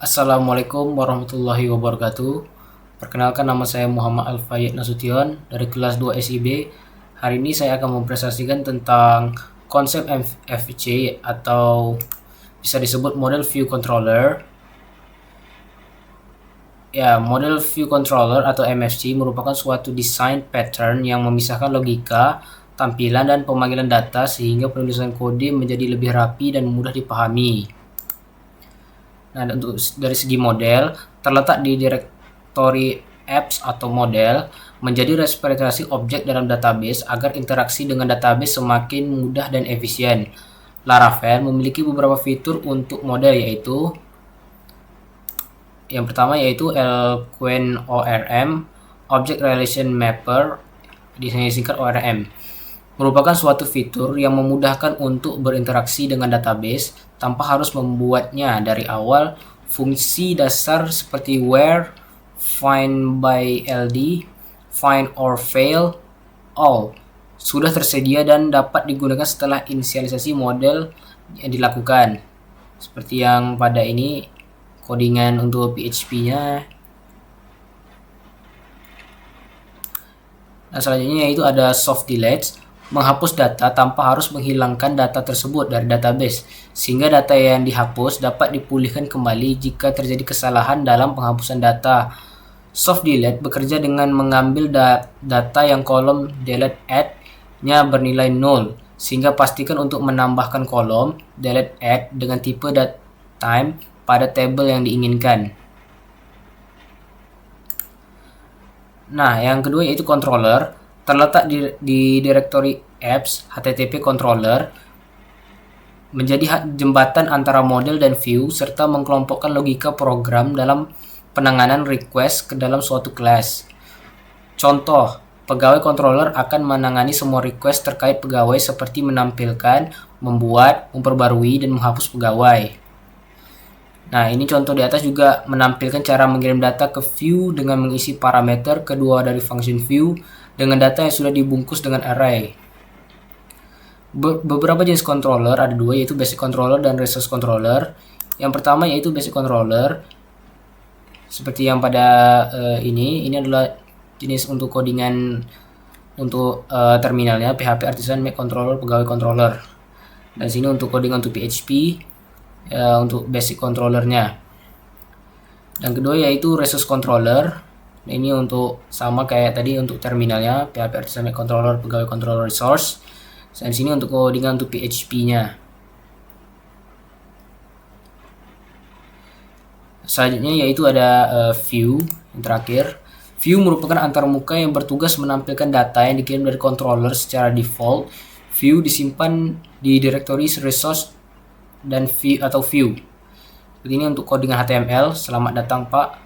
Assalamualaikum warahmatullahi wabarakatuh. Perkenalkan, nama saya Muhammad Al-Fayyid Nasution dari kelas 2 SIB. Hari ini saya akan mempresentasikan tentang konsep MFC atau bisa disebut Model View Controller. Ya, Model View Controller atau MFC merupakan suatu desain pattern yang memisahkan logika, tampilan, dan pemanggilan data sehingga penulisan kode menjadi lebih rapi dan mudah dipahami. Nah, untuk dari segi model, terletak di direktori apps atau model, menjadi representasi objek dalam database agar interaksi dengan database semakin mudah dan efisien. Laravel memiliki beberapa fitur untuk model, yaitu yang pertama yaitu Eloquent ORM, Object Relation Mapper, disingkat ORM. Merupakan suatu fitur yang memudahkan untuk berinteraksi dengan database tanpa harus membuatnya dari awal. Fungsi dasar seperti where, find by LD, find or fail, all sudah tersedia dan dapat digunakan setelah inisialisasi model yang dilakukan. Seperti yang pada ini codingan untuk PHP-nya. Nah, selanjutnya yaitu ada soft delete, menghapus data tanpa harus menghilangkan data tersebut dari database, sehingga data yang dihapus dapat dipulihkan kembali jika terjadi kesalahan dalam penghapusan data. Soft delete bekerja dengan mengambil data yang kolom delete add-nya bernilai 0, sehingga pastikan untuk menambahkan kolom delete add dengan tipe datetime pada tabel yang diinginkan. Nah, yang kedua yaitu controller. Terletak di direktori apps HTTP controller, menjadi jembatan antara model dan view serta mengkelompokkan logika program dalam penanganan request ke dalam suatu kelas. Contoh, pegawai controller akan menangani semua request terkait pegawai seperti menampilkan, membuat, memperbarui, dan menghapus pegawai. Nah, ini contoh di atas juga menampilkan cara mengirim data ke view dengan mengisi parameter kedua dari function view dengan data yang sudah dibungkus dengan array. Beberapa jenis controller ada dua, yaitu basic controller dan resource controller. Yang pertama yaitu basic controller, seperti yang pada ini adalah jenis untuk codingan untuk terminalnya, PHP Artisan Make Controller, pegawai controller. Dan sini untuk codingan untuk PHP untuk basic controllernya. Dan kedua yaitu resource controller. Ini untuk sama kayak tadi untuk terminalnya, PHP Artisan Make Controller, pegawai controller resource. Dan sini untuk codingan untuk PHP-nya. Selanjutnya yaitu ada view yang terakhir. View merupakan antarmuka yang bertugas menampilkan data yang dikirim dari controller secara default. View disimpan di direktori resource dan view atau view. Ini untuk codingan HTML. Selamat datang Pak.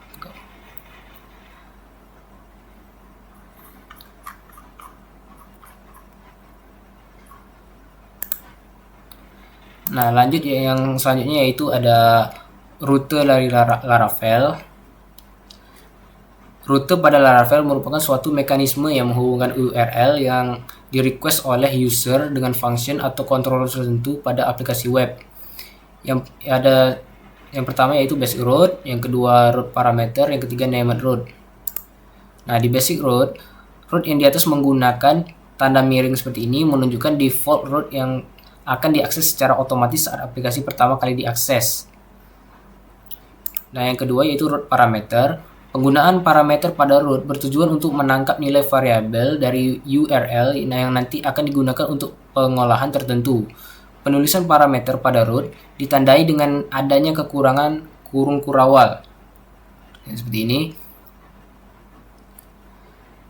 Nah, lanjut yang selanjutnya yaitu ada rute dari Laravel. Rute pada Laravel merupakan suatu mekanisme yang menghubungkan URL yang di-request oleh user dengan function atau controller tertentu pada aplikasi web. Yang pertama yaitu basic route, yang kedua route parameter, yang ketiga named route. Nah, di basic route yang di atas menggunakan tanda miring seperti ini menunjukkan default route yang akan diakses secara otomatis saat aplikasi pertama kali diakses. Nah, yang kedua yaitu route parameter. Penggunaan parameter pada route bertujuan untuk menangkap nilai variabel dari URL yang nanti akan digunakan untuk pengolahan tertentu. Penulisan parameter pada route ditandai dengan adanya kekurangan kurung kurawal. Seperti ini.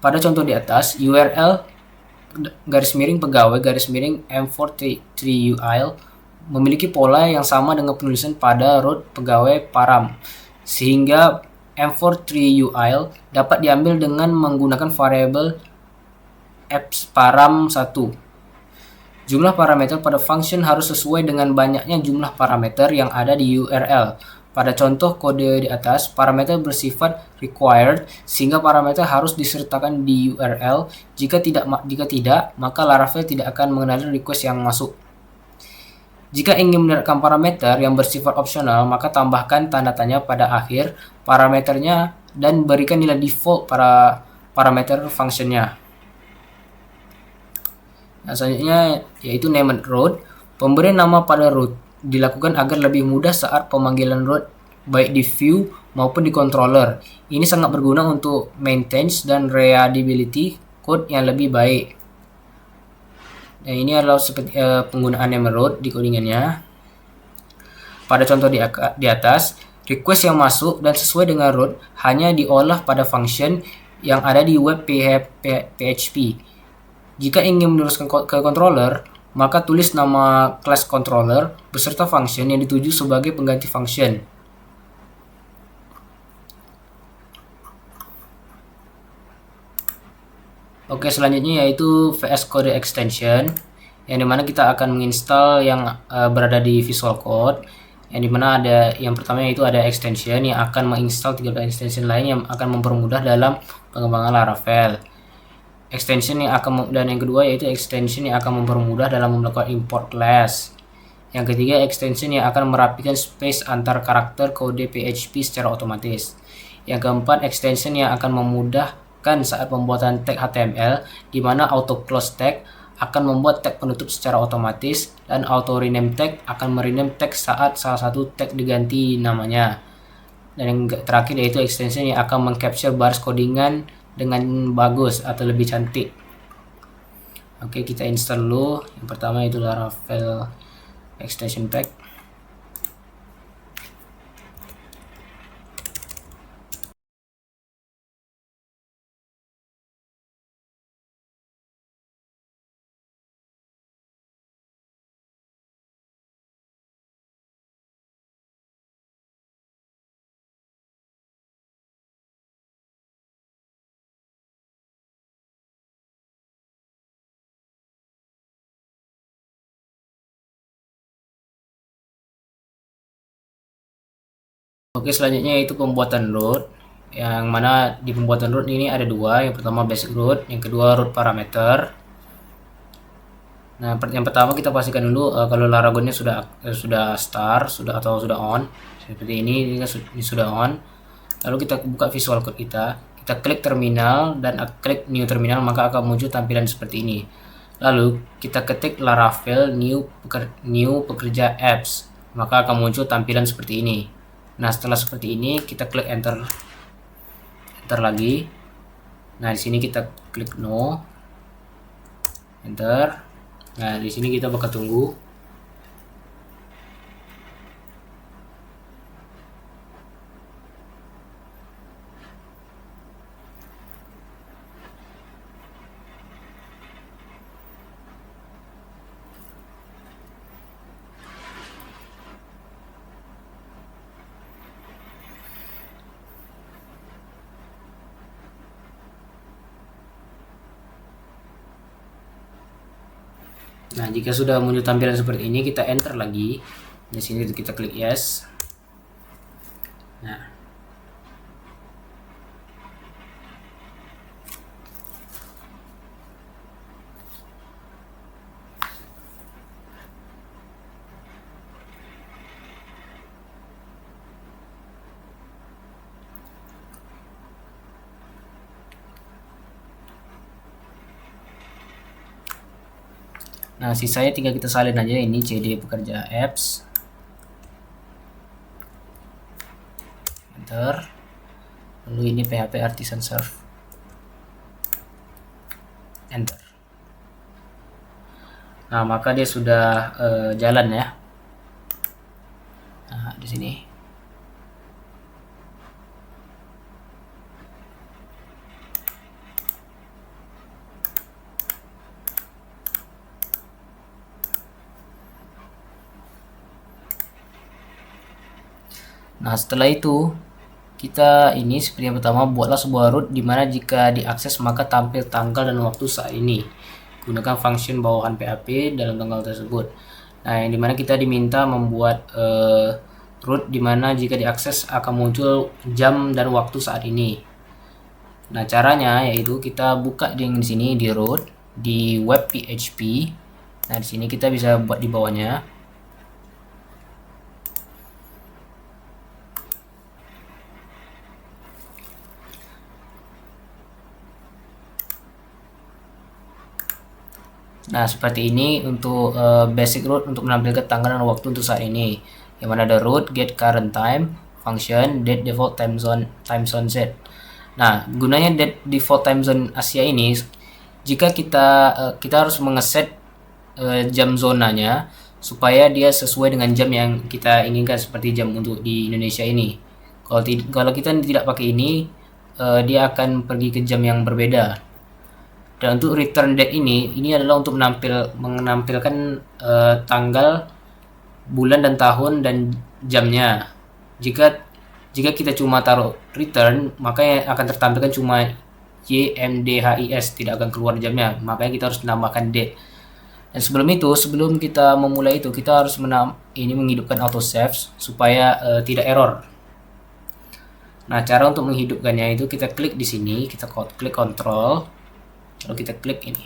Pada contoh di atas, URL garis miring pegawai garis miring M43UIL memiliki pola yang sama dengan penulisan pada route pegawai param, sehingga M43UIL dapat diambil dengan menggunakan variabel param1. Jumlah parameter pada function harus sesuai dengan banyaknya jumlah parameter yang ada di URL. Pada contoh kode di atas, parameter bersifat required, sehingga parameter harus disertakan di URL. Jika tidak, maka Laravel tidak akan mengenali request yang masuk. Jika ingin menerapkan parameter yang bersifat opsional, maka tambahkan tanda tanya pada akhir parameternya dan berikan nilai default para parameter functionnya. Nah, selanjutnya yaitu named root. Pemberian nama pada root dilakukan agar lebih mudah saat pemanggilan root baik di view maupun di controller. Ini sangat berguna untuk maintenance dan readability code yang lebih baik. Nah, ini adalah seperti penggunaan named root di codingannya. Pada contoh di atas, request yang masuk dan sesuai dengan root hanya diolah pada function yang ada di web PHP. Jika ingin meneruskan ke controller, maka tulis nama class controller beserta function yang dituju sebagai pengganti function. Oke, selanjutnya yaitu VS Code Extension, yang dimana kita akan menginstal yang berada di Visual Code, yang dimana ada yang pertama yaitu ada extension yang akan menginstal 13 extension lain yang akan mempermudah dalam pengembangan Laravel. Extension yang akan dan yang kedua yaitu extension yang akan mempermudah dalam melakukan import class. Yang ketiga, extension yang akan merapikan space antar karakter kode PHP secara otomatis. Yang keempat, extension yang akan memudahkan saat pembuatan tag HTML, di mana auto close tag akan membuat tag penutup secara otomatis dan auto rename tag akan merename tag saat salah satu tag diganti namanya. Dan yang terakhir yaitu extension yang akan mengcapture baris codingan dengan bagus atau lebih cantik. Oke, kita install dulu. Yang pertama itu Laravel extension pack. Oke, selanjutnya itu pembuatan root, yang mana di pembuatan root ini ada dua. Yang pertama basic root, yang kedua root parameter. Nah, yang pertama kita pastikan dulu kalau Laragonnya sudah start, sudah on. Seperti ini sudah on. Lalu kita buka Visual Code kita klik terminal dan klik new terminal, maka akan muncul tampilan seperti ini. Lalu kita ketik Laravel new pekerja apps, maka akan muncul tampilan seperti ini. Nah, setelah seperti ini kita klik enter lagi. Nah, di sini kita klik no, enter. Nah, di sini kita bakal tunggu. Nah, jika sudah muncul tampilan seperti ini, kita enter lagi. Di sini kita klik yes. Nah, sisanya tinggal kita salin aja ini cd pekerja apps, enter. Lalu ini PHP artisan serve, enter. Nah, maka dia sudah jalan ya. Nah, di sini. Nah, setelah itu kita ini seperti yang pertama, buatlah sebuah root di mana jika diakses maka tampil tanggal dan waktu saat ini. Gunakan function bawahan PHP dalam tanggal tersebut. Nah, yang dimana kita diminta membuat root di mana jika diakses akan muncul jam dan waktu saat ini. Nah, caranya yaitu kita buka di sini di root di web PHP. Nah, di sini kita bisa buat di bawahnya. Nah, seperti ini untuk basic root untuk menampilkan tanggal dan waktu untuk saat ini. Yang mana ada root get current time, function date default time zone set. Nah, gunanya date default time zone Asia ini, jika kita harus mengeset jam zonanya supaya dia sesuai dengan jam yang kita inginkan, seperti jam untuk di Indonesia ini. Kalau kita tidak pakai ini, dia akan pergi ke jam yang berbeda. Dan untuk return date ini adalah untuk menampilkan tanggal, bulan dan tahun dan jamnya. Jika jika kita cuma taruh return, maka yang akan tertampilkan cuma YMDHIS, tidak akan keluar jamnya. Makanya kita harus menambahkan date. Dan sebelum kita memulai itu, kita harus menghidupkan autosave supaya tidak error. Nah, cara untuk menghidupkannya itu kita klik di sini, kita klik control, lalu kita klik ini.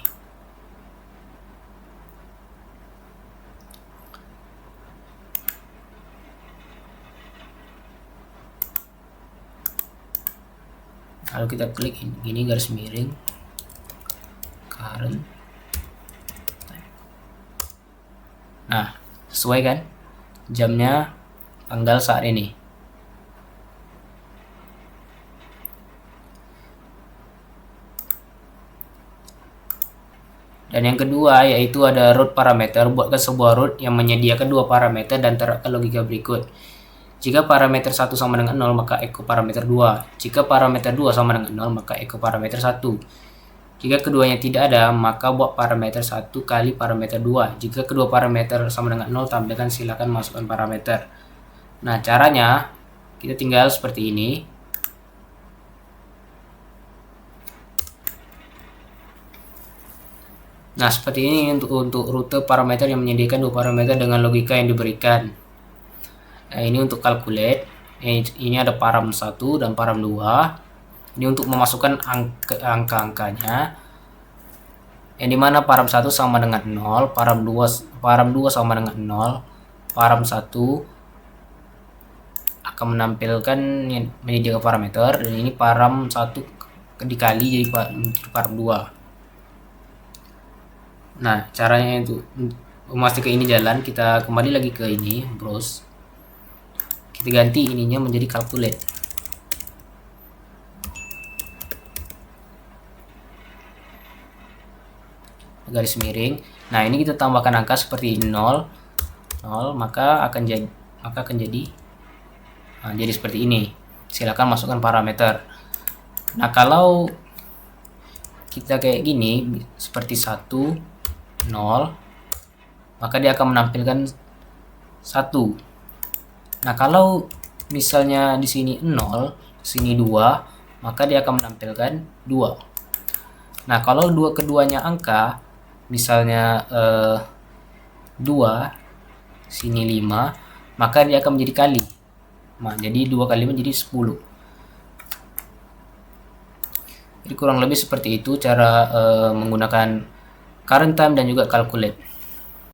Lalu kita klik ini garis miring current. Nah, sesuai kan jamnya, tanggal saat ini. Dan yang kedua yaitu ada root parameter. Buatkan sebuah root yang menyediakan dua parameter dan terapkan logika berikut. Jika parameter 1 sama dengan 0, maka echo parameter 2. Jika parameter 2 sama dengan 0, maka echo parameter 1. Jika keduanya tidak ada, maka buat parameter 1 kali parameter 2. Jika kedua parameter sama dengan 0, tampilkan silakan masukkan parameter. Nah, caranya kita tinggal seperti ini. Nah, seperti ini untuk rute parameter yang menyediakan dua parameter dengan logika yang diberikan. Nah, ini untuk calculate. Ini ada param 1 dan param 2. Ini untuk memasukkan angka-angkanya. Yang dimana param 1 sama dengan 0, param 2 sama dengan 0, param 1 akan menampilkan menyediakan parameter, dan ini param 1 dikali jadi param 2. Nah, caranya itu memastikan ini jalan, kita kembali lagi ke ini, browse. Kita ganti ininya menjadi calculate. Garis miring. Nah, ini kita tambahkan angka seperti 0, maka akan jadi jadi seperti ini. Silakan masukkan parameter. Nah, kalau kita kayak gini seperti 1 0, maka dia akan menampilkan 1. Nah, kalau misalnya di sini 0, di sini 2, maka dia akan menampilkan 2. Nah, kalau keduanya angka, misalnya 2, sini 5, maka dia akan menjadi kali. Nah, jadi 2 kali menjadi 10. Jadi kurang lebih seperti itu cara menggunakan current time dan juga calculate.